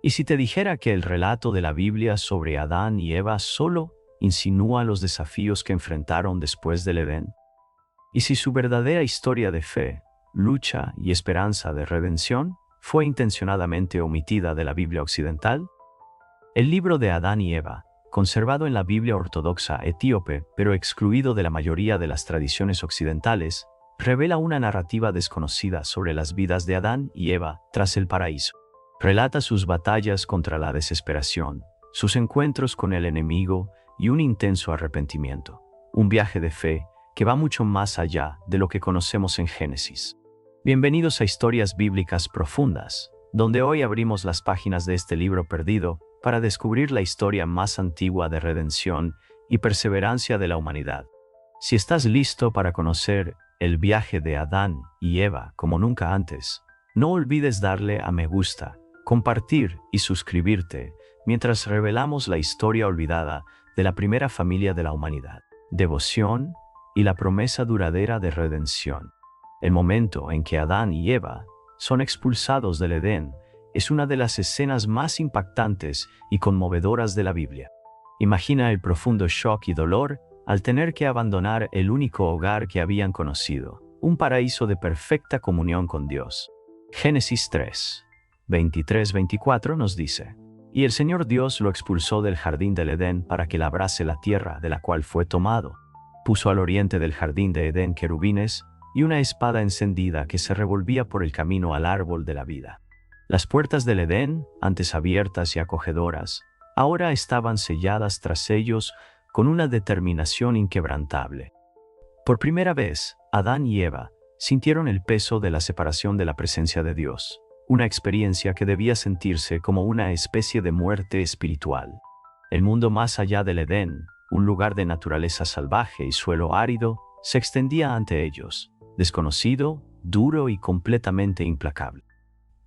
¿Y si te dijera que el relato de la Biblia sobre Adán y Eva solo insinúa los desafíos que enfrentaron después del Edén? ¿Y si su verdadera historia de fe, lucha y esperanza de redención fue intencionadamente omitida de la Biblia occidental? El libro de Adán y Eva, conservado en la Biblia ortodoxa etíope pero excluido de la mayoría de las tradiciones occidentales, revela una narrativa desconocida sobre las vidas de Adán y Eva tras el paraíso. Relata sus batallas contra la desesperación, sus encuentros con el enemigo y un intenso arrepentimiento. Un viaje de fe que va mucho más allá de lo que conocemos en Génesis. Bienvenidos a Historias Bíblicas Profundas, donde hoy abrimos las páginas de este libro perdido para descubrir la historia más antigua de redención y perseverancia de la humanidad. Si estás listo para conocer el viaje de Adán y Eva como nunca antes, no olvides darle a me gusta, compartir y suscribirte mientras revelamos la historia olvidada de la primera familia de la humanidad, devoción y la promesa duradera de redención. El momento en que Adán y Eva son expulsados del Edén es una de las escenas más impactantes y conmovedoras de la Biblia. Imagina el profundo shock y dolor al tener que abandonar el único hogar que habían conocido, un paraíso de perfecta comunión con Dios. Génesis 3, 23-24 nos dice: Y el Señor Dios lo expulsó del jardín del Edén para que labrase la tierra de la cual fue tomado. Puso al oriente del jardín de Edén querubines y una espada encendida que se revolvía por el camino al árbol de la vida. Las puertas del Edén, antes abiertas y acogedoras, ahora estaban selladas tras ellos con una determinación inquebrantable. Por primera vez, Adán y Eva sintieron el peso de la separación de la presencia de Dios, una experiencia que debía sentirse como una especie de muerte espiritual. El mundo más allá del Edén, un lugar de naturaleza salvaje y suelo árido, se extendía ante ellos, desconocido, duro y completamente implacable.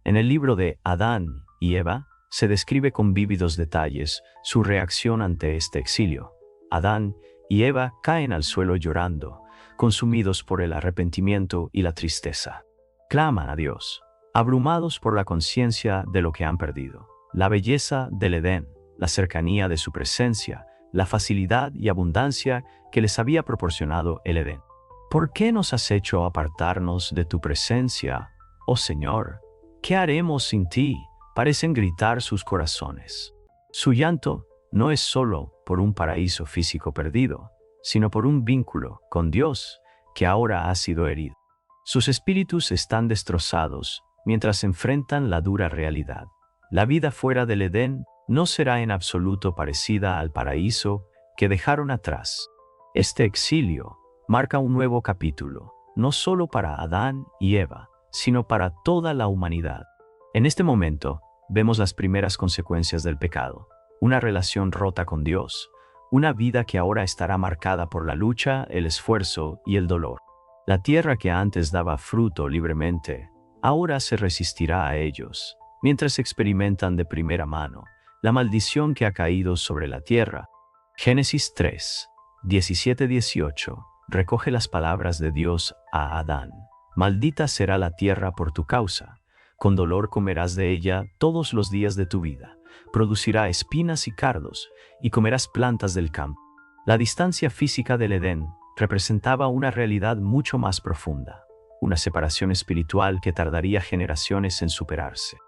En el libro de Adán y Eva se describe con vívidos detalles su reacción ante este exilio. Adán y Eva caen al suelo llorando, consumidos por el arrepentimiento y la tristeza. Claman a Dios, abrumados por la conciencia de lo que han perdido. La belleza del Edén, la cercanía de su presencia, la facilidad y abundancia que les había proporcionado el Edén. ¿Por qué nos has hecho apartarnos de tu presencia, oh Señor? ¿Qué haremos sin ti?, parecen gritar sus corazones. Su llanto no es solo por un paraíso físico perdido, sino por un vínculo con Dios que ahora ha sido herido. Sus espíritus están destrozados mientras enfrentan la dura realidad. La vida fuera del Edén no será en absoluto parecida al paraíso que dejaron atrás. Este exilio marca un nuevo capítulo, no solo para Adán y Eva, sino para toda la humanidad. En este momento, vemos las primeras consecuencias del pecado, una relación rota con Dios, una vida que ahora estará marcada por la lucha, el esfuerzo y el dolor. La tierra que antes daba fruto libremente, ahora se resistirá a ellos, mientras experimentan de primera mano la maldición que ha caído sobre la tierra. Génesis 3, 17-18, recoge las palabras de Dios a Adán. Maldita será la tierra por tu causa. Con dolor comerás de ella todos los días de tu vida. Producirá espinas y cardos, y comerás plantas del campo. La distancia física del Edén representaba una realidad mucho más profunda, una separación espiritual que tardaría generaciones en superarse.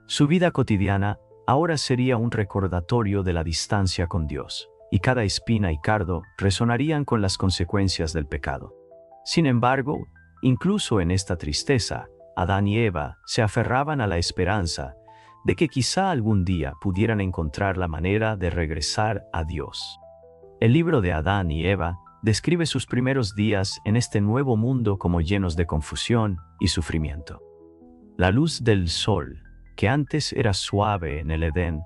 Su vida cotidiana ahora sería un recordatorio de la distancia con Dios, y cada espina y cardo resonarían con las consecuencias del pecado. Sin embargo, incluso en esta tristeza, Adán y Eva se aferraban a la esperanza de que quizá algún día pudieran encontrar la manera de regresar a Dios. El libro de Adán y Eva describe sus primeros días en este nuevo mundo como llenos de confusión y sufrimiento. La luz del sol, que antes era suave en el Edén,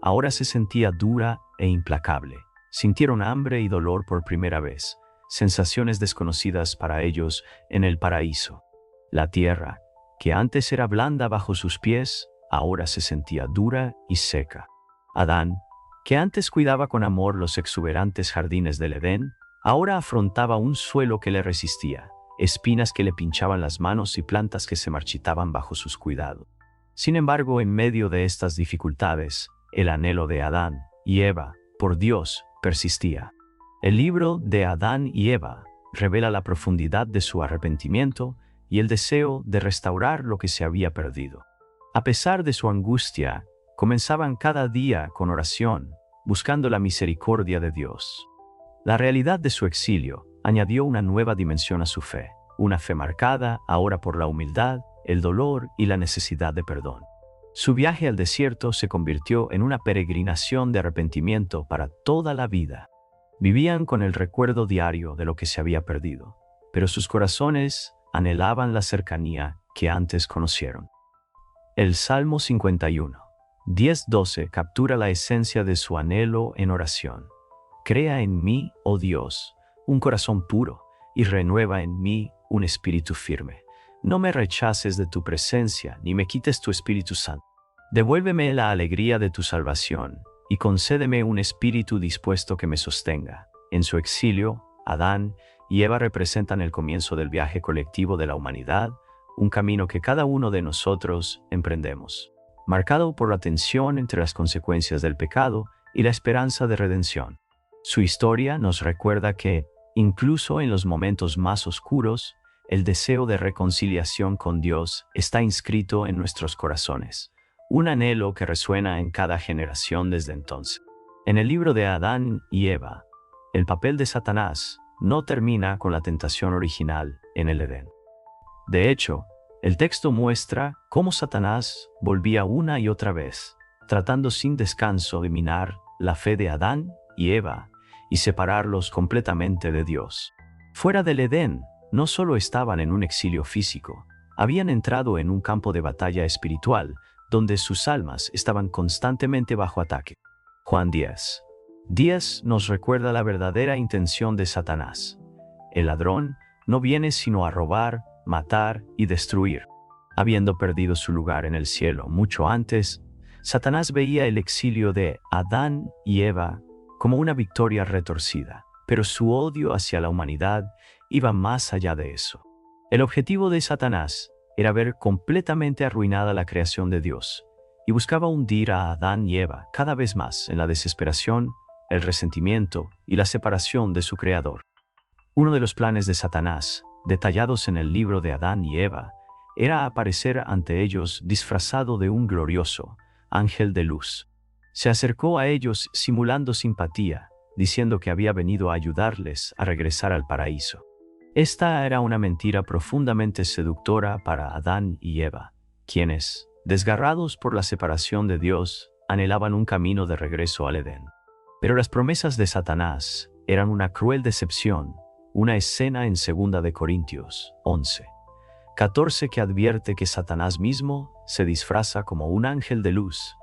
ahora se sentía dura e implacable. Sintieron hambre y dolor por primera vez, sensaciones desconocidas para ellos en el paraíso. La tierra, que antes era blanda bajo sus pies, ahora se sentía dura y seca. Adán, que antes cuidaba con amor los exuberantes jardines del Edén, ahora afrontaba un suelo que le resistía, espinas que le pinchaban las manos y plantas que se marchitaban bajo sus cuidados. Sin embargo, en medio de estas dificultades, el anhelo de Adán y Eva por Dios persistía. El libro de Adán y Eva revela la profundidad de su arrepentimiento y el deseo de restaurar lo que se había perdido. A pesar de su angustia, comenzaban cada día con oración, buscando la misericordia de Dios. La realidad de su exilio añadió una nueva dimensión a su fe, una fe marcada ahora por la humildad, el dolor y la necesidad de perdón. Su viaje al desierto se convirtió en una peregrinación de arrepentimiento para toda la vida. Vivían con el recuerdo diario de lo que se había perdido, pero sus corazones anhelaban la cercanía que antes conocieron. El Salmo 51, 10-12 captura la esencia de su anhelo en oración. Crea en mí, oh Dios, un corazón puro, y renueva en mí un espíritu firme. No me rechaces de tu presencia, ni me quites tu Espíritu Santo. Devuélveme la alegría de tu salvación, y concédeme un espíritu dispuesto que me sostenga. En su exilio, Adán y Eva representan el comienzo del viaje colectivo de la humanidad, un camino que cada uno de nosotros emprendemos, marcado por la tensión entre las consecuencias del pecado y la esperanza de redención. Su historia nos recuerda que, incluso en los momentos más oscuros, el deseo de reconciliación con Dios está inscrito en nuestros corazones, un anhelo que resuena en cada generación desde entonces. En el libro de Adán y Eva, el papel de Satanás no termina con la tentación original en el Edén. De hecho, el texto muestra cómo Satanás volvía una y otra vez, tratando sin descanso de minar la fe de Adán y Eva y separarlos completamente de Dios. Fuera del Edén, no solo estaban en un exilio físico, habían entrado en un campo de batalla espiritual, donde sus almas estaban constantemente bajo ataque. Juan 10 nos recuerda la verdadera intención de Satanás. El ladrón no viene sino a robar, matar y destruir. Habiendo perdido su lugar en el cielo mucho antes, Satanás veía el exilio de Adán y Eva como una victoria retorcida, pero su odio hacia la humanidad iba más allá de eso. El objetivo de Satanás era ver completamente arruinada la creación de Dios, y buscaba hundir a Adán y Eva cada vez más en la desesperación, el resentimiento y la separación de su Creador. Uno de los planes de Satanás, detallados en el libro de Adán y Eva, era aparecer ante ellos disfrazado de un glorioso ángel de luz. Se acercó a ellos simulando simpatía, diciendo que había venido a ayudarles a regresar al paraíso. Esta era una mentira profundamente seductora para Adán y Eva, quienes, desgarrados por la separación de Dios, anhelaban un camino de regreso al Edén. Pero las promesas de Satanás eran una cruel decepción, una escena en 2 de Corintios 11:14 que advierte que Satanás mismo se disfraza como un ángel de luz,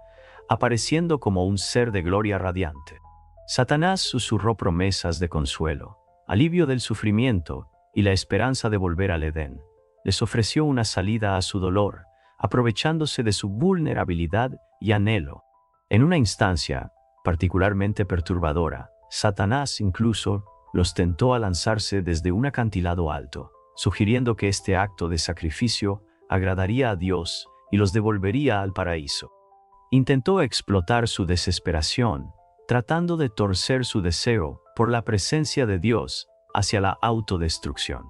apareciendo como un ser de gloria radiante. Satanás susurró promesas de consuelo, alivio del sufrimiento y la esperanza de volver al Edén. Les ofreció una salida a su dolor, aprovechándose de su vulnerabilidad y anhelo. En una instancia particularmente perturbadora, Satanás incluso los tentó a lanzarse desde un acantilado alto, sugiriendo que este acto de sacrificio agradaría a Dios y los devolvería al paraíso. Intentó explotar su desesperación, tratando de torcer su deseo por la presencia de Dios hacia la autodestrucción.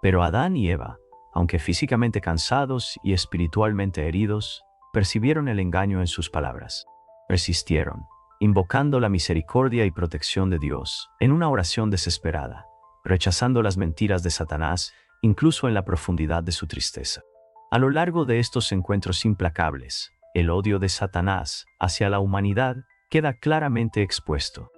Pero Adán y Eva, aunque físicamente cansados y espiritualmente heridos, percibieron el engaño en sus palabras. Resistieron, invocando la misericordia y protección de Dios en una oración desesperada, rechazando las mentiras de Satanás incluso en la profundidad de su tristeza. A lo largo de estos encuentros implacables, el odio de Satanás hacia la humanidad queda claramente expuesto.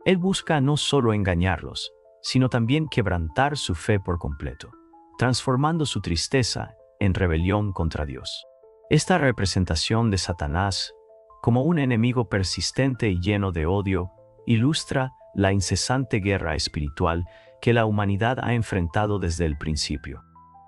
Él busca no solo engañarlos, sino también quebrantar su fe por completo, transformando su tristeza en rebelión contra Dios. Esta representación de Satanás como un enemigo persistente y lleno de odio ilustra la incesante guerra espiritual que la humanidad ha enfrentado desde el principio.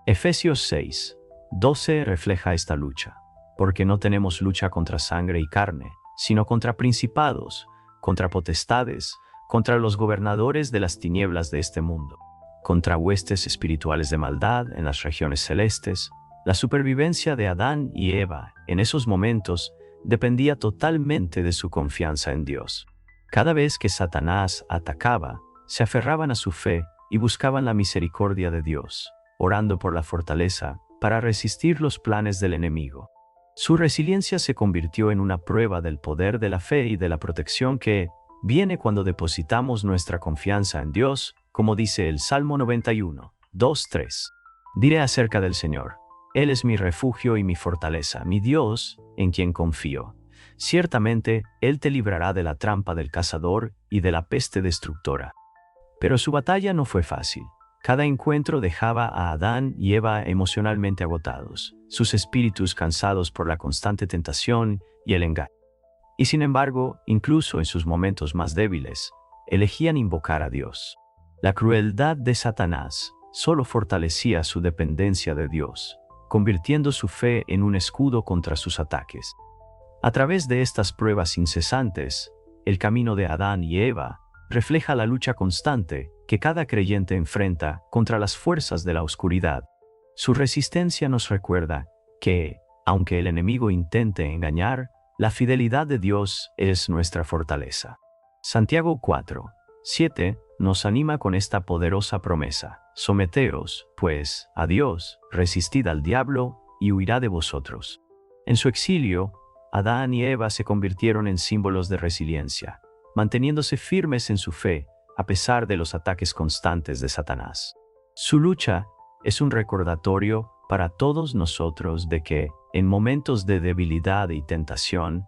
Efesios 6:12 refleja esta lucha, porque no tenemos lucha contra sangre y carne, sino contra principados, contra potestades, contra los gobernadores de las tinieblas de este mundo, contra huestes espirituales de maldad en las regiones celestes. La supervivencia de Adán y Eva en esos momentos dependía totalmente de su confianza en Dios. Cada vez que Satanás atacaba, se aferraban a su fe y buscaban la misericordia de Dios, orando por la fortaleza para resistir los planes del enemigo. Su resiliencia se convirtió en una prueba del poder de la fe y de la protección que viene cuando depositamos nuestra confianza en Dios, como dice el Salmo 91, 2-3. Diré acerca del Señor: Él es mi refugio y mi fortaleza, mi Dios, en quien confío. Ciertamente, Él te librará de la trampa del cazador y de la peste destructora. Pero su batalla no fue fácil. Cada encuentro dejaba a Adán y Eva emocionalmente agotados, sus espíritus cansados por la constante tentación y el engaño. Y sin embargo, incluso en sus momentos más débiles, elegían invocar a Dios. La crueldad de Satanás solo fortalecía su dependencia de Dios, convirtiendo su fe en un escudo contra sus ataques. A través de estas pruebas incesantes, el camino de Adán y Eva refleja la lucha constante que cada creyente enfrenta contra las fuerzas de la oscuridad. Su resistencia nos recuerda que, aunque el enemigo intente engañar, la fidelidad de Dios es nuestra fortaleza. Santiago 4:7 nos anima con esta poderosa promesa: someteos, pues, a Dios, resistid al diablo, y huirá de vosotros. En su exilio, Adán y Eva se convirtieron en símbolos de resiliencia, manteniéndose firmes en su fe a pesar de los ataques constantes de Satanás. Su lucha es un recordatorio para todos nosotros de que, en momentos de debilidad y tentación,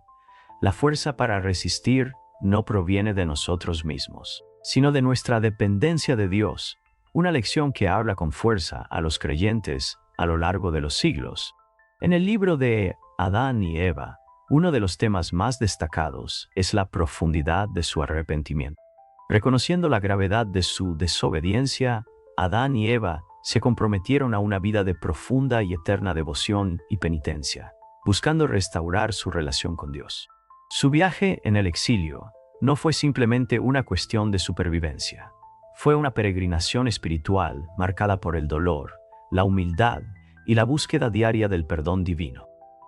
la fuerza para resistir no proviene de nosotros mismos, sino de nuestra dependencia de Dios, una lección que habla con fuerza a los creyentes a lo largo de los siglos. En el libro de Adán y Eva, uno de los temas más destacados es la profundidad de su arrepentimiento. Reconociendo la gravedad de su desobediencia, Adán y Eva se comprometieron a una vida de profunda y eterna devoción y penitencia, buscando restaurar su relación con Dios. Su viaje en el exilio no fue simplemente una cuestión de supervivencia. Fue una peregrinación espiritual marcada por el dolor, la humildad y la búsqueda diaria del perdón divino.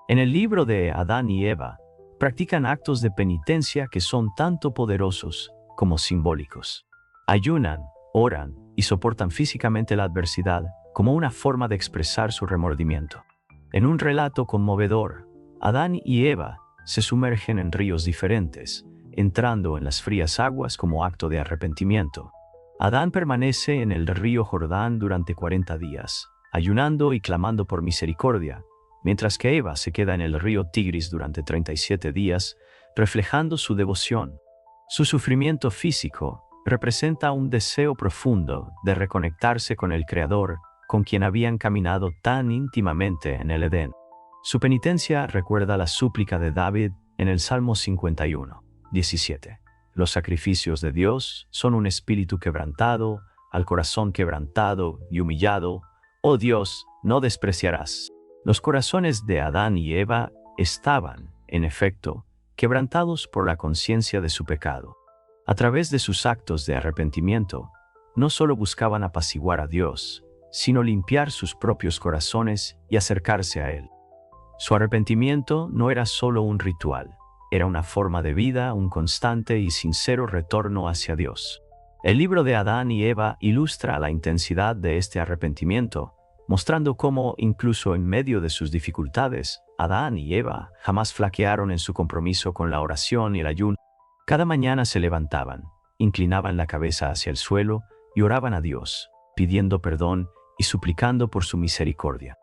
En el libro de Adán y Eva, practican actos de penitencia que son tanto poderosos como simbólicos. Ayunan, oran y soportan físicamente la adversidad como una forma de expresar su remordimiento. En un relato conmovedor, Adán y Eva se sumergen en ríos diferentes, entrando en las frías aguas como acto de arrepentimiento. Adán permanece en el río Jordán durante 40 días, ayunando y clamando por misericordia, mientras que Eva se queda en el río Tigris durante 37 días, reflejando su devoción. Su sufrimiento físico representa un deseo profundo de reconectarse con el Creador, con quien habían caminado tan íntimamente en el Edén. Su penitencia recuerda la súplica de David en el Salmo 51:17. Los sacrificios de Dios son un espíritu quebrantado, al corazón quebrantado y humillado, oh Dios, no despreciarás. Los corazones de Adán y Eva estaban, en efecto, quebrantados por la conciencia de su pecado. A través de sus actos de arrepentimiento, no solo buscaban apaciguar a Dios, sino limpiar sus propios corazones y acercarse a Él. Su arrepentimiento no era solo un ritual, era una forma de vida, un constante y sincero retorno hacia Dios. El libro de Adán y Eva ilustra la intensidad de este arrepentimiento, mostrando cómo, incluso en medio de sus dificultades, Adán y Eva jamás flaquearon en su compromiso con la oración y el ayuno. Cada mañana se levantaban, inclinaban la cabeza hacia el suelo y oraban a Dios, pidiendo perdón y suplicando por su misericordia.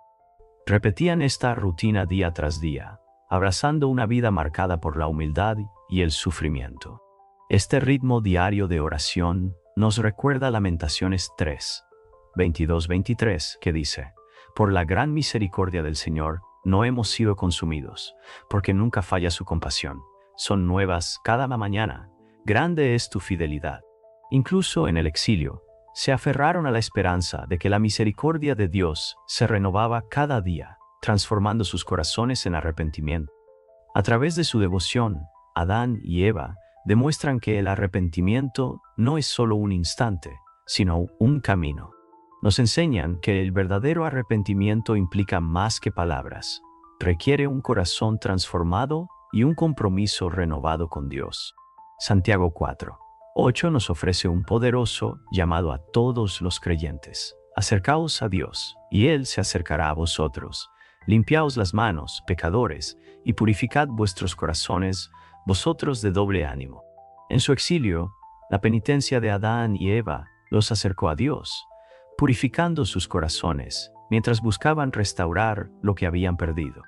Repetían esta rutina día tras día, abrazando una vida marcada por la humildad y el sufrimiento. Este ritmo diario de oración nos recuerda Lamentaciones 3:22-23, que dice: por la gran misericordia del Señor no hemos sido consumidos, porque nunca falla su compasión. Son nuevas cada mañana, grande es tu fidelidad. Incluso en el exilio, se aferraron a la esperanza de que la misericordia de Dios se renovaba cada día, transformando sus corazones en arrepentimiento. A través de su devoción, Adán y Eva demuestran que el arrepentimiento no es solo un instante, sino un camino. nos enseñan que el verdadero arrepentimiento implica más que palabras. Requiere un corazón transformado y un compromiso renovado con Dios. Santiago 4:8 nos ofrece un poderoso llamado a todos los creyentes. Acercaos a Dios, y Él se acercará a vosotros. Limpiaos las manos, pecadores, y purificad vuestros corazones, vosotros de doble ánimo. En su exilio, la penitencia de Adán y Eva los acercó a Dios, purificando sus corazones, mientras buscaban restaurar lo que habían perdido.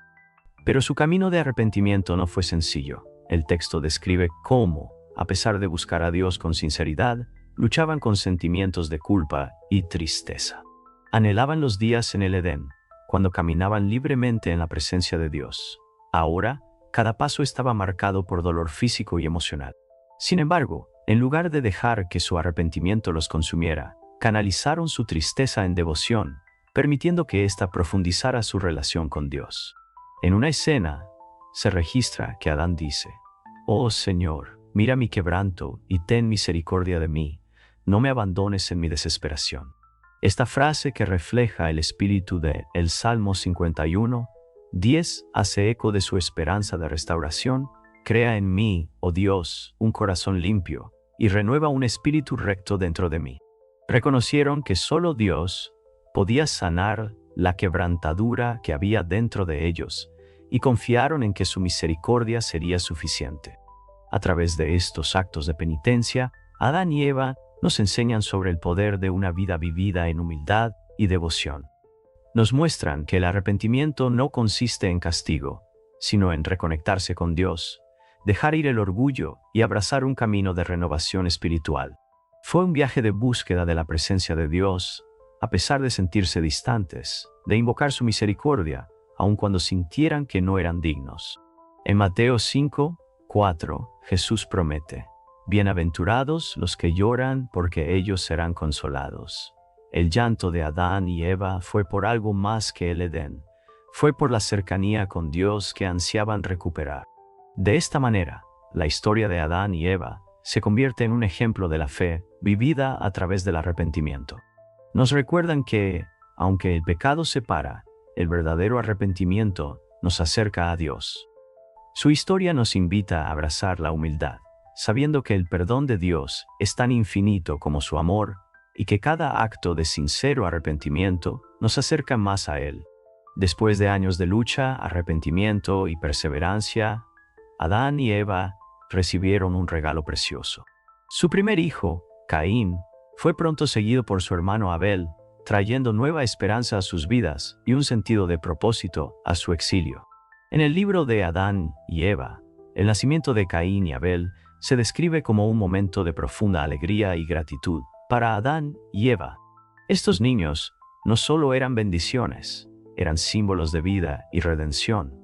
Pero su camino de arrepentimiento no fue sencillo. El texto describe cómo, a pesar de buscar a Dios con sinceridad, luchaban con sentimientos de culpa y tristeza. Anhelaban los días en el Edén, cuando caminaban libremente en la presencia de Dios. Ahora, cada paso estaba marcado por dolor físico y emocional. Sin embargo, en lugar de dejar que su arrepentimiento los consumiera, canalizaron su tristeza en devoción, permitiendo que ésta profundizara su relación con Dios. En una escena, se registra que Adán dice: «Oh Señor, mira mi quebranto y ten misericordia de mí, no me abandones en mi desesperación». Esta frase, que refleja el espíritu de el Salmo 51:10, hace eco de su esperanza de restauración. «Crea en mí, oh Dios, un corazón limpio, y renueva un espíritu recto dentro de mí». Reconocieron que solo Dios podía sanar la quebrantadura que había dentro de ellos, y confiaron en que su misericordia sería suficiente. A través de estos actos de penitencia, Adán y Eva nos enseñan sobre el poder de una vida vivida en humildad y devoción. Nos muestran que el arrepentimiento no consiste en castigo, sino en reconectarse con Dios, dejar ir el orgullo y abrazar un camino de renovación espiritual. Fue un viaje de búsqueda de la presencia de Dios, a pesar de sentirse distantes, de invocar su misericordia, aun cuando sintieran que no eran dignos. En Mateo 5:4, Jesús promete: «Bienaventurados los que lloran, porque ellos serán consolados». El llanto de Adán y Eva fue por algo más que el Edén. Fue por la cercanía con Dios que ansiaban recuperar. De esta manera, la historia de Adán y Eva se convierte en un ejemplo de la fe vivida a través del arrepentimiento. Nos recuerdan que, aunque el pecado separa, el verdadero arrepentimiento nos acerca a Dios. Su historia nos invita a abrazar la humildad, sabiendo que el perdón de Dios es tan infinito como su amor, y que cada acto de sincero arrepentimiento nos acerca más a Él. Después de años de lucha, arrepentimiento y perseverancia, Adán y Eva recibieron un regalo precioso. Su primer hijo, Caín, fue pronto seguido por su hermano Abel, trayendo nueva esperanza a sus vidas y un sentido de propósito a su exilio. En el libro de Adán y Eva, el nacimiento de Caín y Abel se describe como un momento de profunda alegría y gratitud para Adán y Eva. Estos niños no solo eran bendiciones, eran símbolos de vida y redención,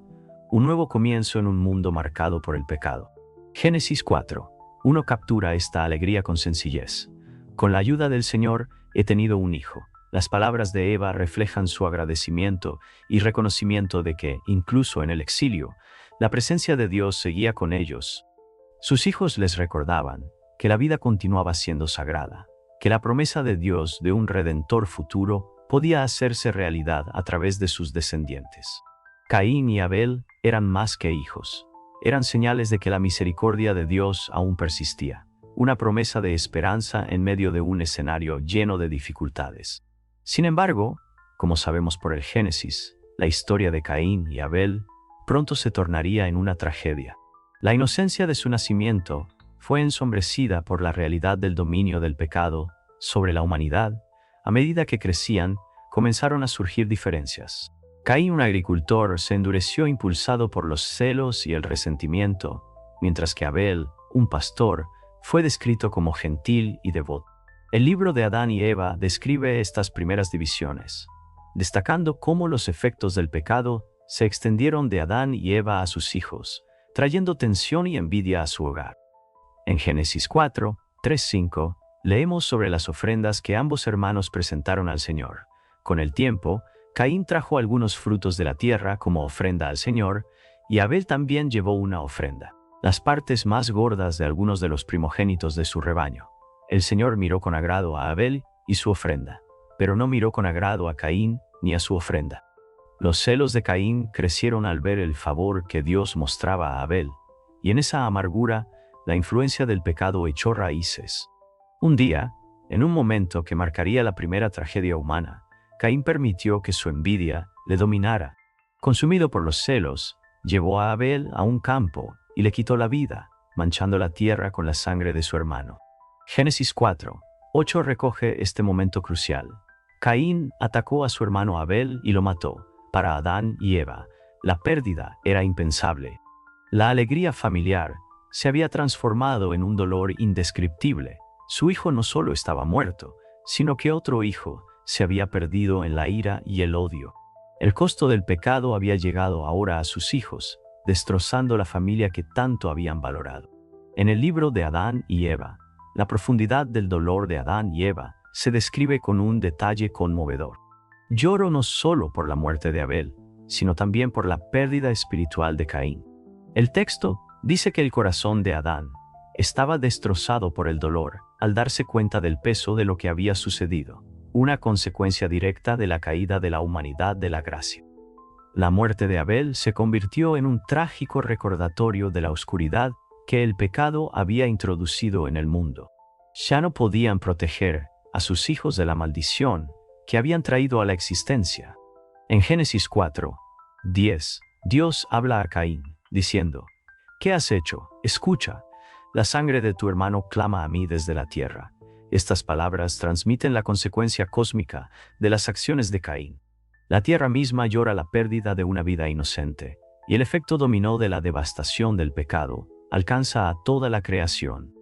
un nuevo comienzo en un mundo marcado por el pecado. Génesis 4:1 captura esta alegría con sencillez. «Con la ayuda del Señor he tenido un hijo». Las palabras de Eva reflejan su agradecimiento y reconocimiento de que, incluso en el exilio, la presencia de Dios seguía con ellos. Sus hijos les recordaban que la vida continuaba siendo sagrada, que la promesa de Dios de un redentor futuro podía hacerse realidad a través de sus descendientes. Caín y Abel eran más que hijos. Eran señales de que la misericordia de Dios aún persistía, una promesa de esperanza en medio de un escenario lleno de dificultades. Sin embargo, como sabemos por el Génesis, la historia de Caín y Abel pronto se tornaría en una tragedia. La inocencia de su nacimiento fue ensombrecida por la realidad del dominio del pecado sobre la humanidad. A medida que crecían, comenzaron a surgir diferencias. Caín, un agricultor, se endureció impulsado por los celos y el resentimiento, mientras que Abel, un pastor, fue descrito como gentil y devoto. El libro de Adán y Eva describe estas primeras divisiones, destacando cómo los efectos del pecado se extendieron de Adán y Eva a sus hijos, trayendo tensión y envidia a su hogar. En Génesis 4:3-5, leemos sobre las ofrendas que ambos hermanos presentaron al Señor. Con el tiempo, Caín trajo algunos frutos de la tierra como ofrenda al Señor, y Abel también llevó una ofrenda, las partes más gordas de algunos de los primogénitos de su rebaño. El Señor miró con agrado a Abel y su ofrenda, pero no miró con agrado a Caín ni a su ofrenda. Los celos de Caín crecieron al ver el favor que Dios mostraba a Abel, y en esa amargura, la influencia del pecado echó raíces. Un día, en un momento que marcaría la primera tragedia humana, Caín permitió que su envidia le dominara. Consumido por los celos, llevó a Abel a un campo y le quitó la vida, manchando la tierra con la sangre de su hermano. Génesis 4:8 recoge este momento crucial. Caín atacó a su hermano Abel y lo mató. Para Adán y Eva, la pérdida era impensable. La alegría familiar se había transformado en un dolor indescriptible. Su hijo no solo estaba muerto, sino que otro hijo se había perdido en la ira y el odio. El costo del pecado había llegado ahora a sus hijos, destrozando la familia que tanto habían valorado. En el libro de Adán y Eva, la profundidad del dolor de Adán y Eva se describe con un detalle conmovedor. Lloro no solo por la muerte de Abel, sino también por la pérdida espiritual de Caín. El texto dice que el corazón de Adán estaba destrozado por el dolor al darse cuenta del peso de lo que había sucedido, una consecuencia directa de la caída de la humanidad de la gracia. La muerte de Abel se convirtió en un trágico recordatorio de la oscuridad que el pecado había introducido en el mundo. Ya no podían proteger a sus hijos de la maldición que habían traído a la existencia. En Génesis 4:10, Dios habla a Caín, diciendo: ¿Qué has hecho? Escucha, la sangre de tu hermano clama a mí desde la tierra. Estas palabras transmiten la consecuencia cósmica de las acciones de Caín. La tierra misma llora la pérdida de una vida inocente, y el efecto dominó de la devastación del pecado alcanza a toda la creación.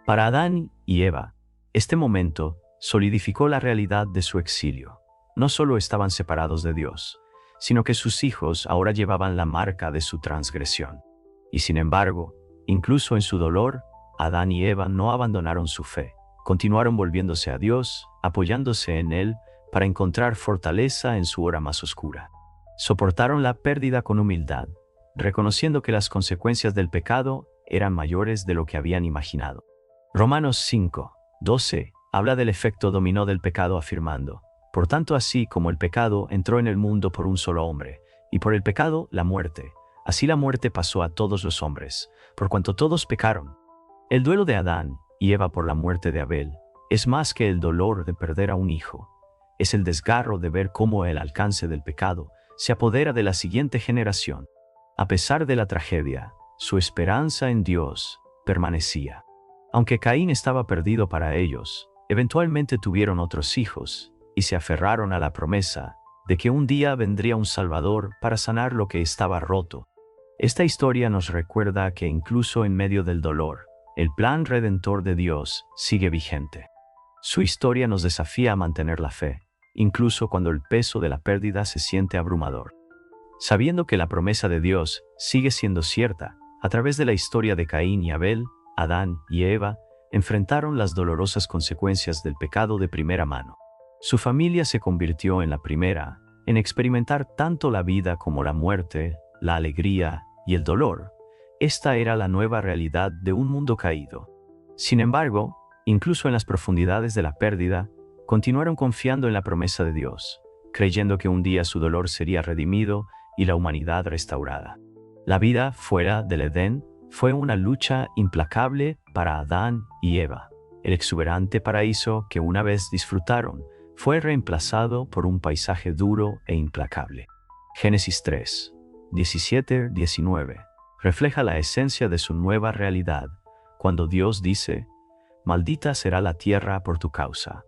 Para Adán y Eva, este momento solidificó la realidad de su exilio. No solo estaban separados de Dios, sino que sus hijos ahora llevaban la marca de su transgresión. Y sin embargo, incluso en su dolor, Adán y Eva no abandonaron su fe. Continuaron volviéndose a Dios, apoyándose en Él para encontrar fortaleza en su hora más oscura. Soportaron la pérdida con humildad, reconociendo que las consecuencias del pecado eran mayores de lo que habían imaginado. Romanos 5:12 habla del efecto dominó del pecado afirmando: por tanto, así como el pecado entró en el mundo por un solo hombre, y por el pecado la muerte, así la muerte pasó a todos los hombres, por cuanto todos pecaron. El duelo de Adán y Eva por la muerte de Abel es más que el dolor de perder a un hijo. Es el desgarro de ver cómo el alcance del pecado se apodera de la siguiente generación. A pesar de la tragedia, su esperanza en Dios permanecía. Aunque Caín estaba perdido para ellos, eventualmente tuvieron otros hijos y se aferraron a la promesa de que un día vendría un Salvador para sanar lo que estaba roto. Esta historia nos recuerda que incluso en medio del dolor, el plan redentor de Dios sigue vigente. Su historia nos desafía a mantener la fe, incluso cuando el peso de la pérdida se siente abrumador. Sabiendo que la promesa de Dios sigue siendo cierta, a través de la historia de Caín y Abel, Adán y Eva enfrentaron las dolorosas consecuencias del pecado de primera mano. Su familia se convirtió en la primera en experimentar tanto la vida como la muerte, la alegría y el dolor. Esta era la nueva realidad de un mundo caído. Sin embargo, incluso en las profundidades de la pérdida, continuaron confiando en la promesa de Dios, creyendo que un día su dolor sería redimido y la humanidad restaurada. La vida fuera del Edén fue una lucha implacable para Adán y Eva. El exuberante paraíso que una vez disfrutaron fue reemplazado por un paisaje duro e implacable. Génesis 3:17-19 refleja la esencia de su nueva realidad, cuando Dios dice: «Maldita será la tierra por tu causa.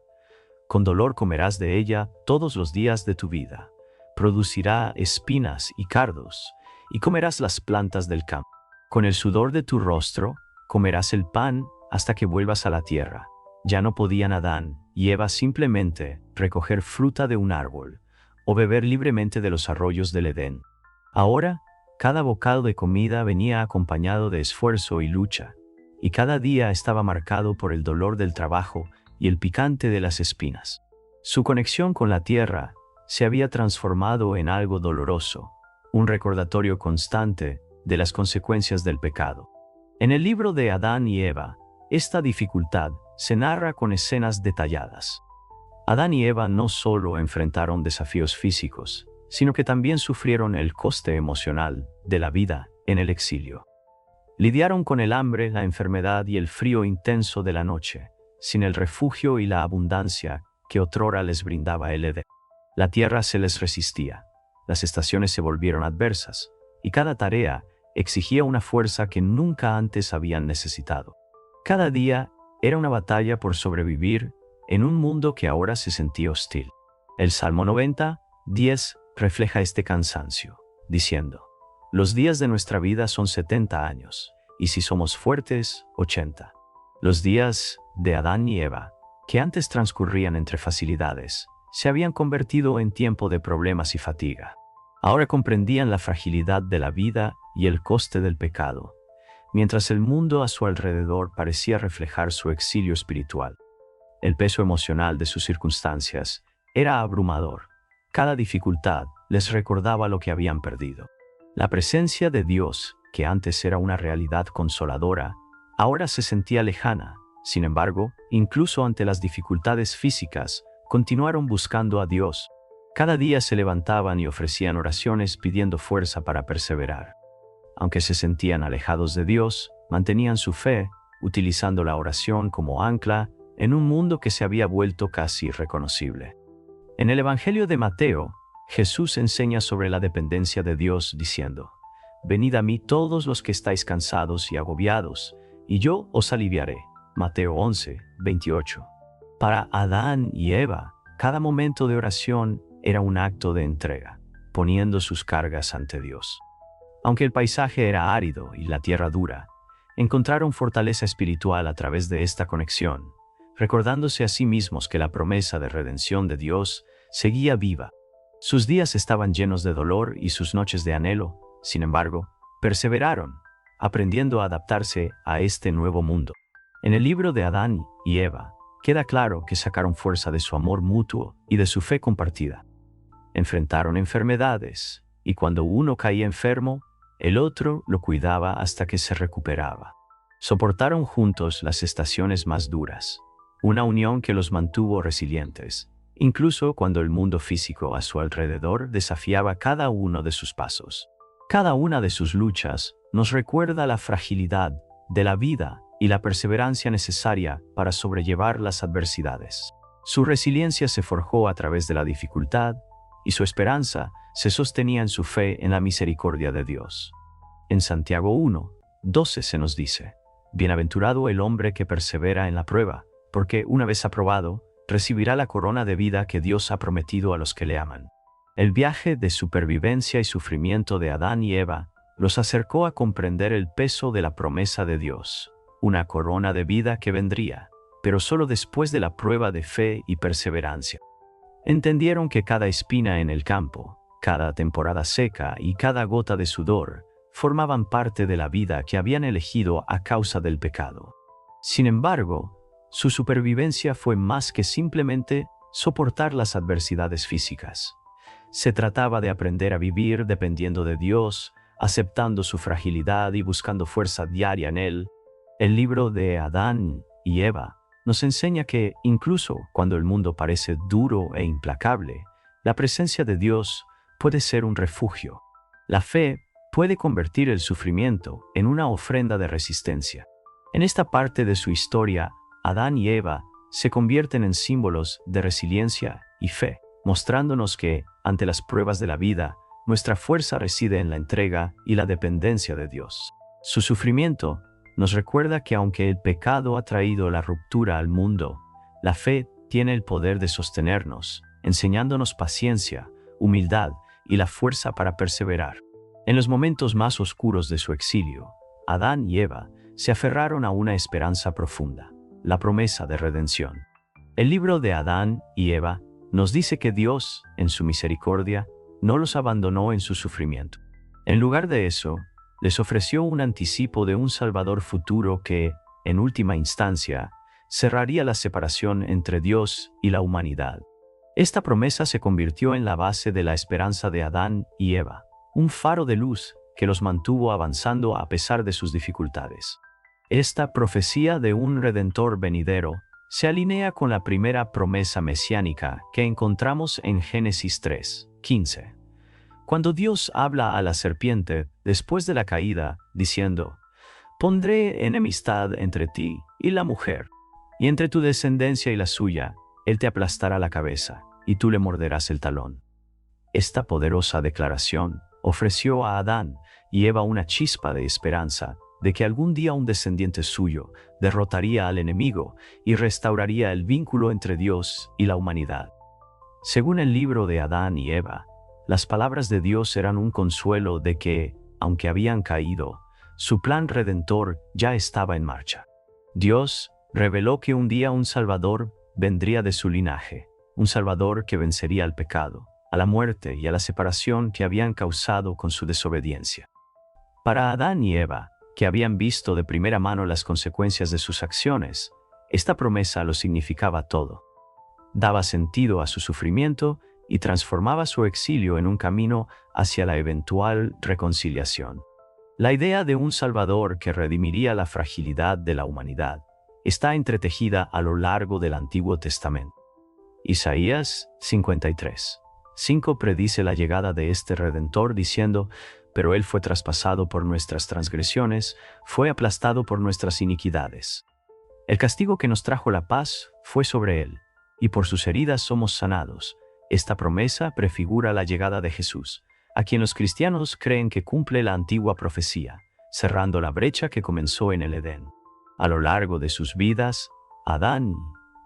Con dolor comerás de ella todos los días de tu vida. Producirá espinas y cardos, y comerás las plantas del campo. Con el sudor de tu rostro comerás el pan hasta que vuelvas a la tierra». Ya no podían Adán y Eva simplemente recoger fruta de un árbol o beber libremente de los arroyos del Edén. Ahora, cada bocado de comida venía acompañado de esfuerzo y lucha, y cada día estaba marcado por el dolor del trabajo y el picante de las espinas. Su conexión con la tierra se había transformado en algo doloroso, un recordatorio constante de las consecuencias del pecado. En el libro de Adán y Eva, esta dificultad se narra con escenas detalladas. Adán y Eva no solo enfrentaron desafíos físicos, sino que también sufrieron el coste emocional de la vida en el exilio. Lidiaron con el hambre, la enfermedad y el frío intenso de la noche, sin el refugio y la abundancia que otrora les brindaba el Edén. La tierra se les resistía, las estaciones se volvieron adversas, y cada tarea exigía una fuerza que nunca antes habían necesitado. Cada día era una batalla por sobrevivir en un mundo que ahora se sentía hostil. El Salmo 90:10 refleja este cansancio, diciendo: los días de nuestra vida son 70 años, y si somos fuertes, 80. Los días de Adán y Eva, que antes transcurrían entre facilidades, se habían convertido en tiempo de problemas y fatiga. Ahora comprendían la fragilidad de la vida y el coste del pecado, mientras el mundo a su alrededor parecía reflejar su exilio espiritual. El peso emocional de sus circunstancias era abrumador. Cada dificultad les recordaba lo que habían perdido. La presencia de Dios, que antes era una realidad consoladora, ahora se sentía lejana. Sin embargo, incluso ante las dificultades físicas, continuaron buscando a Dios. Cada día se levantaban y ofrecían oraciones pidiendo fuerza para perseverar. Aunque se sentían alejados de Dios, mantenían su fe, utilizando la oración como ancla en un mundo que se había vuelto casi irreconocible. En el Evangelio de Mateo, Jesús enseña sobre la dependencia de Dios diciendo: venid a mí todos los que estáis cansados y agobiados, y yo os aliviaré. Mateo 11:28. Para Adán y Eva, cada momento de oración era un acto de entrega, poniendo sus cargas ante Dios. Aunque el paisaje era árido y la tierra dura, encontraron fortaleza espiritual a través de esta conexión, recordándose a sí mismos que la promesa de redención de Dios seguía viva. Sus días estaban llenos de dolor y sus noches de anhelo. Sin embargo, perseveraron, aprendiendo a adaptarse a este nuevo mundo. En el libro de Adán y Eva, queda claro que sacaron fuerza de su amor mutuo y de su fe compartida. Enfrentaron enfermedades, y cuando uno caía enfermo, el otro lo cuidaba hasta que se recuperaba. Soportaron juntos las estaciones más duras, una unión que los mantuvo resilientes, incluso cuando el mundo físico a su alrededor desafiaba cada uno de sus pasos. Cada una de sus luchas nos recuerda la fragilidad de la vida y la perseverancia necesaria para sobrellevar las adversidades. Su resiliencia se forjó a través de la dificultad y su esperanza se sostenía en su fe en la misericordia de Dios. En Santiago 1:12 se nos dice: bienaventurado el hombre que persevera en la prueba, porque una vez aprobado, recibirá la corona de vida que Dios ha prometido a los que le aman. El viaje de supervivencia y sufrimiento de Adán y Eva los acercó a comprender el peso de la promesa de Dios, una corona de vida que vendría, pero solo después de la prueba de fe y perseverancia. Entendieron que cada espina en el campo, cada temporada seca y cada gota de sudor formaban parte de la vida que habían elegido a causa del pecado. Sin embargo, su supervivencia fue más que simplemente soportar las adversidades físicas. Se trataba de aprender a vivir dependiendo de Dios, aceptando su fragilidad y buscando fuerza diaria en Él. El libro de Adán y Eva nos enseña que, incluso cuando el mundo parece duro e implacable, la presencia de Dios puede ser un refugio. La fe puede convertir el sufrimiento en una ofrenda de resistencia. En esta parte de su historia, Adán y Eva se convierten en símbolos de resiliencia y fe, mostrándonos que, ante las pruebas de la vida, nuestra fuerza reside en la entrega y la dependencia de Dios. Su sufrimiento nos recuerda que aunque el pecado ha traído la ruptura al mundo, la fe tiene el poder de sostenernos, enseñándonos paciencia, humildad y la fuerza para perseverar. En los momentos más oscuros de su exilio, Adán y Eva se aferraron a una esperanza profunda: la promesa de redención. El libro de Adán y Eva nos dice que Dios, en su misericordia, no los abandonó en su sufrimiento. En lugar de eso, les ofreció un anticipo de un Salvador futuro que, en última instancia, cerraría la separación entre Dios y la humanidad. Esta promesa se convirtió en la base de la esperanza de Adán y Eva, un faro de luz que los mantuvo avanzando a pesar de sus dificultades. Esta profecía de un Redentor venidero se alinea con la primera promesa mesiánica que encontramos en Génesis 3:15. Cuando Dios habla a la serpiente después de la caída, diciendo: «Pondré enemistad entre ti y la mujer, y entre tu descendencia y la suya, él te aplastará la cabeza, y tú le morderás el talón». Esta poderosa declaración ofreció a Adán y Eva una chispa de esperanza de que algún día un descendiente suyo derrotaría al enemigo y restauraría el vínculo entre Dios y la humanidad. Según el libro de Adán y Eva, las palabras de Dios eran un consuelo de que, aunque habían caído, su plan redentor ya estaba en marcha. Dios reveló que un día un Salvador vendría de su linaje, un Salvador que vencería al pecado, a la muerte y a la separación que habían causado con su desobediencia. Para Adán y Eva, que habían visto de primera mano las consecuencias de sus acciones, esta promesa lo significaba todo. Daba sentido a su sufrimiento y transformaba su exilio en un camino hacia la eventual reconciliación. La idea de un Salvador que redimiría la fragilidad de la humanidad está entretejida a lo largo del Antiguo Testamento. Isaías 53:5 predice la llegada de este Redentor diciendo: «Pero él fue traspasado por nuestras transgresiones, fue aplastado por nuestras iniquidades. El castigo que nos trajo la paz fue sobre él, y por sus heridas somos sanados». Esta promesa prefigura la llegada de Jesús, a quien los cristianos creen que cumple la antigua profecía, cerrando la brecha que comenzó en el Edén. A lo largo de sus vidas, Adán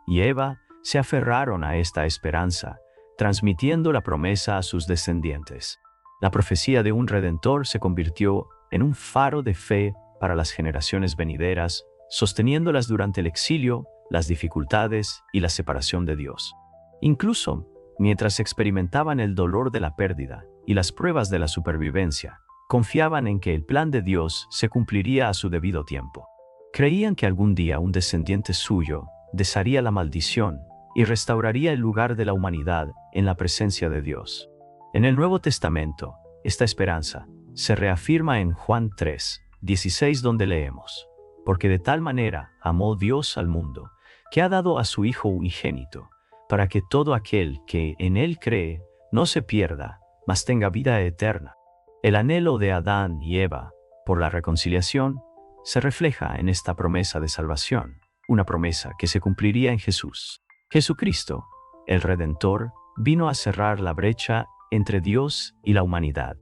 y Eva se aferraron a esta esperanza, transmitiendo la promesa a sus descendientes. La profecía de un Redentor se convirtió en un faro de fe para las generaciones venideras, sosteniéndolas durante el exilio, las dificultades y la separación de Dios. Incluso, mientras experimentaban el dolor de la pérdida y las pruebas de la supervivencia, confiaban en que el plan de Dios se cumpliría a su debido tiempo. Creían que algún día un descendiente suyo desharía la maldición y restauraría el lugar de la humanidad en la presencia de Dios. En el Nuevo Testamento, esta esperanza se reafirma en Juan 3:16, donde leemos: «Porque de tal manera amó Dios al mundo, que ha dado a su Hijo unigénito, para que todo aquel que en él cree no se pierda, mas tenga vida eterna». El anhelo de Adán y Eva por la reconciliación se refleja en esta promesa de salvación, una promesa que se cumpliría en Jesús. Jesucristo, el Redentor, vino a cerrar la brecha entre Dios y la humanidad.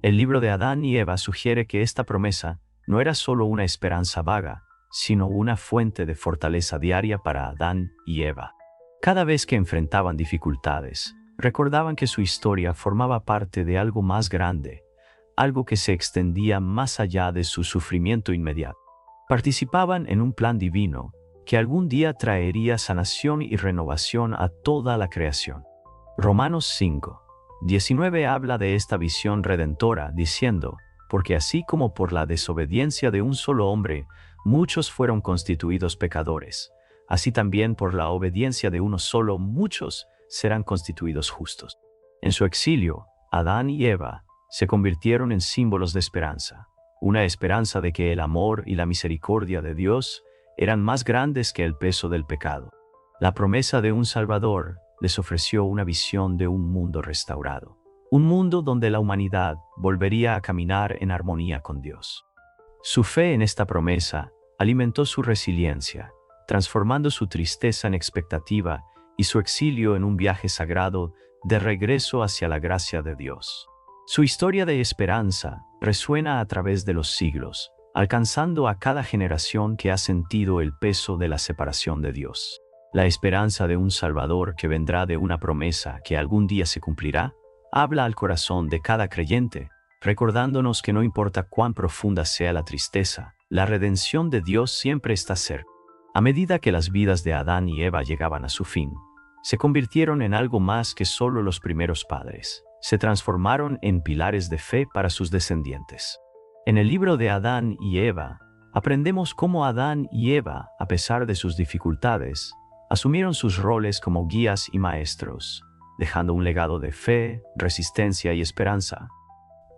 El libro de Adán y Eva sugiere que esta promesa no era solo una esperanza vaga, sino una fuente de fortaleza diaria para Adán y Eva. Cada vez que enfrentaban dificultades, recordaban que su historia formaba parte de algo más grande, algo que se extendía más allá de su sufrimiento inmediato. Participaban en un plan divino que algún día traería sanación y renovación a toda la creación. Romanos 5:19 habla de esta visión redentora, diciendo: «Porque así como por la desobediencia de un solo hombre muchos fueron constituidos pecadores, así también por la obediencia de uno solo muchos serán constituidos justos». En su exilio, Adán y Eva se convirtieron en símbolos de esperanza, una esperanza de que el amor y la misericordia de Dios eran más grandes que el peso del pecado. La promesa de un Salvador les ofreció una visión de un mundo restaurado, un mundo donde la humanidad volvería a caminar en armonía con Dios. Su fe en esta promesa alimentó su resiliencia, transformando su tristeza en expectativa y su exilio en un viaje sagrado de regreso hacia la gracia de Dios. Su historia de esperanza resuena a través de los siglos, alcanzando a cada generación que ha sentido el peso de la separación de Dios. La esperanza de un Salvador que vendrá de una promesa que algún día se cumplirá, habla al corazón de cada creyente, recordándonos que no importa cuán profunda sea la tristeza, la redención de Dios siempre está cerca. A medida que las vidas de Adán y Eva llegaban a su fin, se convirtieron en algo más que solo los primeros padres. Se transformaron en pilares de fe para sus descendientes. En el libro de Adán y Eva, aprendemos cómo Adán y Eva, a pesar de sus dificultades, asumieron sus roles como guías y maestros, dejando un legado de fe, resistencia y esperanza.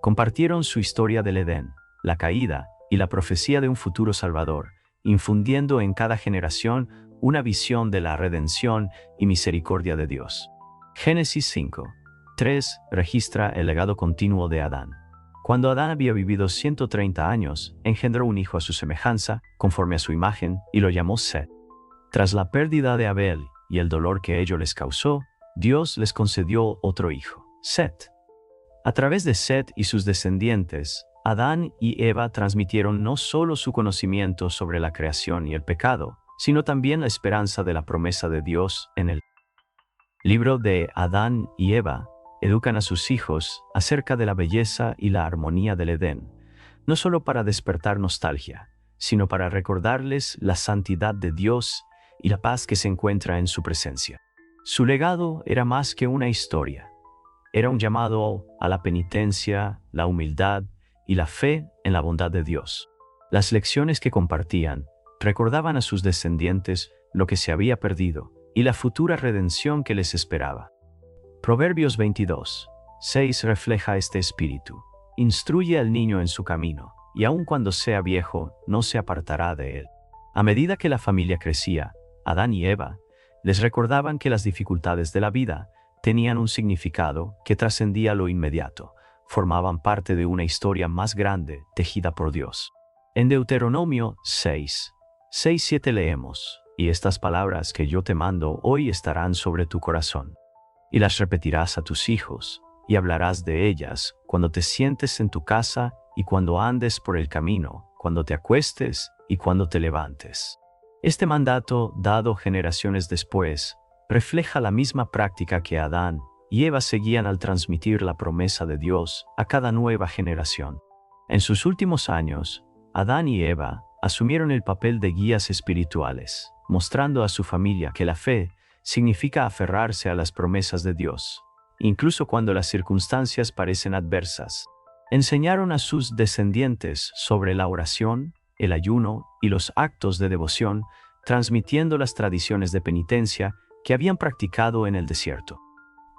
Compartieron su historia del Edén, la caída y la profecía de un futuro Salvador, infundiendo en cada generación una visión de la redención y misericordia de Dios. Génesis 5:3 registra el legado continuo de Adán. Cuando Adán había vivido 130 años, engendró un hijo a su semejanza, conforme a su imagen, y lo llamó Set. Tras la pérdida de Abel y el dolor que ello les causó, Dios les concedió otro hijo, Set. A través de Set y sus descendientes, Adán y Eva transmitieron no solo su conocimiento sobre la creación y el pecado, sino también la esperanza de la promesa de Dios en el libro de Adán y Eva. Educan a sus hijos acerca de la belleza y la armonía del Edén, no solo para despertar nostalgia, sino para recordarles la santidad de Dios y la paz que se encuentra en su presencia. Su legado era más que una historia. Era un llamado a la penitencia, la humildad y la fe en la bondad de Dios. Las lecciones que compartían recordaban a sus descendientes lo que se había perdido y la futura redención que les esperaba. Proverbios 22:6 refleja este espíritu. Instruye al niño en su camino, y aun cuando sea viejo, no se apartará de él. A medida que la familia crecía, Adán y Eva les recordaban que las dificultades de la vida tenían un significado que trascendía lo inmediato, formaban parte de una historia más grande tejida por Dios. En Deuteronomio 6:7 leemos: «Y estas palabras que yo te mando hoy estarán sobre tu corazón, y las repetirás a tus hijos, y hablarás de ellas cuando te sientes en tu casa y cuando andes por el camino, cuando te acuestes y cuando te levantes». Este mandato, dado generaciones después, refleja la misma práctica que Adán y Eva seguían al transmitir la promesa de Dios a cada nueva generación. En sus últimos años, Adán y Eva asumieron el papel de guías espirituales, mostrando a su familia que la fe significa aferrarse a las promesas de Dios, incluso cuando las circunstancias parecen adversas. Enseñaron a sus descendientes sobre la oración, el ayuno y los actos de devoción, transmitiendo las tradiciones de penitencia que habían practicado en el desierto.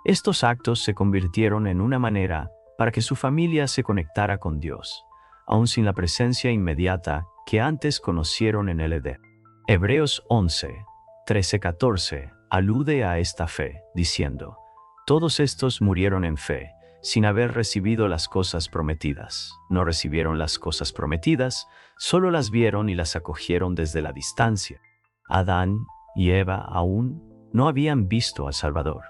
Estos actos se convirtieron en una manera para que su familia se conectara con Dios, aun sin la presencia inmediata que antes conocieron en el Edén. Hebreos 11:13-14 alude a esta fe, diciendo: «Todos estos murieron en fe, sin haber recibido las cosas prometidas. No recibieron las cosas prometidas, solo las vieron y las acogieron desde la distancia». Adán y Eva aún no habían visto al Salvador,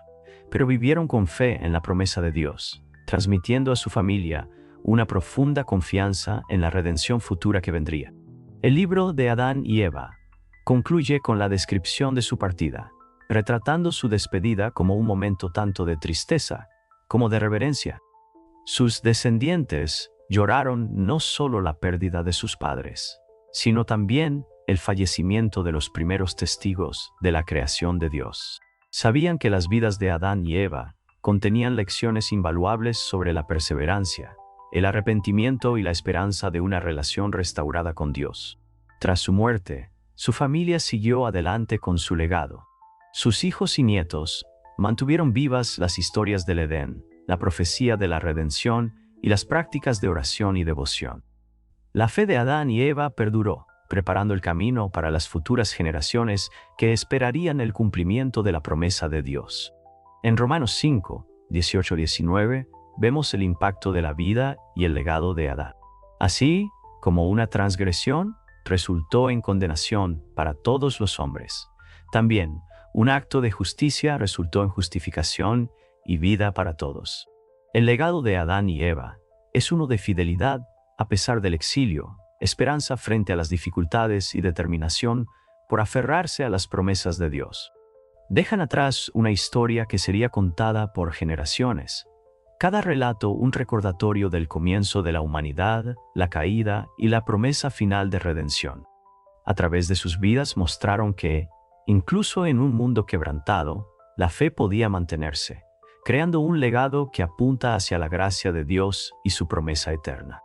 pero vivieron con fe en la promesa de Dios, transmitiendo a su familia una profunda confianza en la redención futura que vendría. El libro de Adán y Eva concluye con la descripción de su partida, retratando su despedida como un momento tanto de tristeza como de reverencia. Sus descendientes lloraron no solo la pérdida de sus padres, sino también el fallecimiento de los primeros testigos de la creación de Dios. Sabían que las vidas de Adán y Eva contenían lecciones invaluables sobre la perseverancia, el arrepentimiento y la esperanza de una relación restaurada con Dios. Tras su muerte, su familia siguió adelante con su legado. Sus hijos y nietos mantuvieron vivas las historias del Edén, la profecía de la redención y las prácticas de oración y devoción. La fe de Adán y Eva perduró, preparando el camino para las futuras generaciones que esperarían el cumplimiento de la promesa de Dios. En Romanos 5:18-19 vemos el impacto de la vida y el legado de Adán. Así como una transgresión resultó en condenación para todos los hombres, también un acto de justicia resultó en justificación y vida para todos. El legado de Adán y Eva es uno de fidelidad a pesar del exilio, esperanza frente a las dificultades y determinación por aferrarse a las promesas de Dios. Dejan atrás una historia que sería contada por generaciones. Cada relato un recordatorio del comienzo de la humanidad, la caída y la promesa final de redención. A través de sus vidas mostraron que, incluso en un mundo quebrantado, la fe podía mantenerse, creando un legado que apunta hacia la gracia de Dios y su promesa eterna.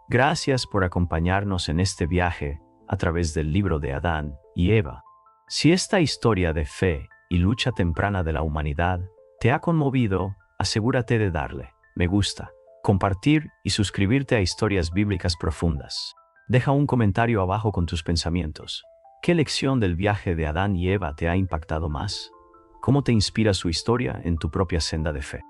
Gracias por acompañarnos en este viaje a través del libro de Adán y Eva. Si esta historia de fe y lucha temprana de la humanidad te ha conmovido, asegúrate de darle me gusta, compartir y suscribirte a Historias Bíblicas Profundas. Deja un comentario abajo con tus pensamientos. ¿Qué lección del viaje de Adán y Eva te ha impactado más? ¿Cómo te inspira su historia en tu propia senda de fe?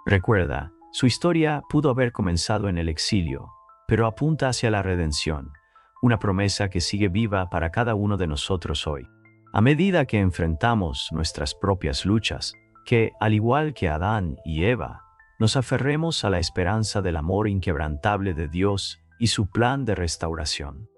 Recuerda, su historia pudo haber comenzado en el exilio, pero apunta hacia la redención, una promesa que sigue viva para cada uno de nosotros hoy. A medida que enfrentamos nuestras propias luchas, que, al igual que Adán y Eva, nos aferremos a la esperanza del amor inquebrantable de Dios y su plan de restauración.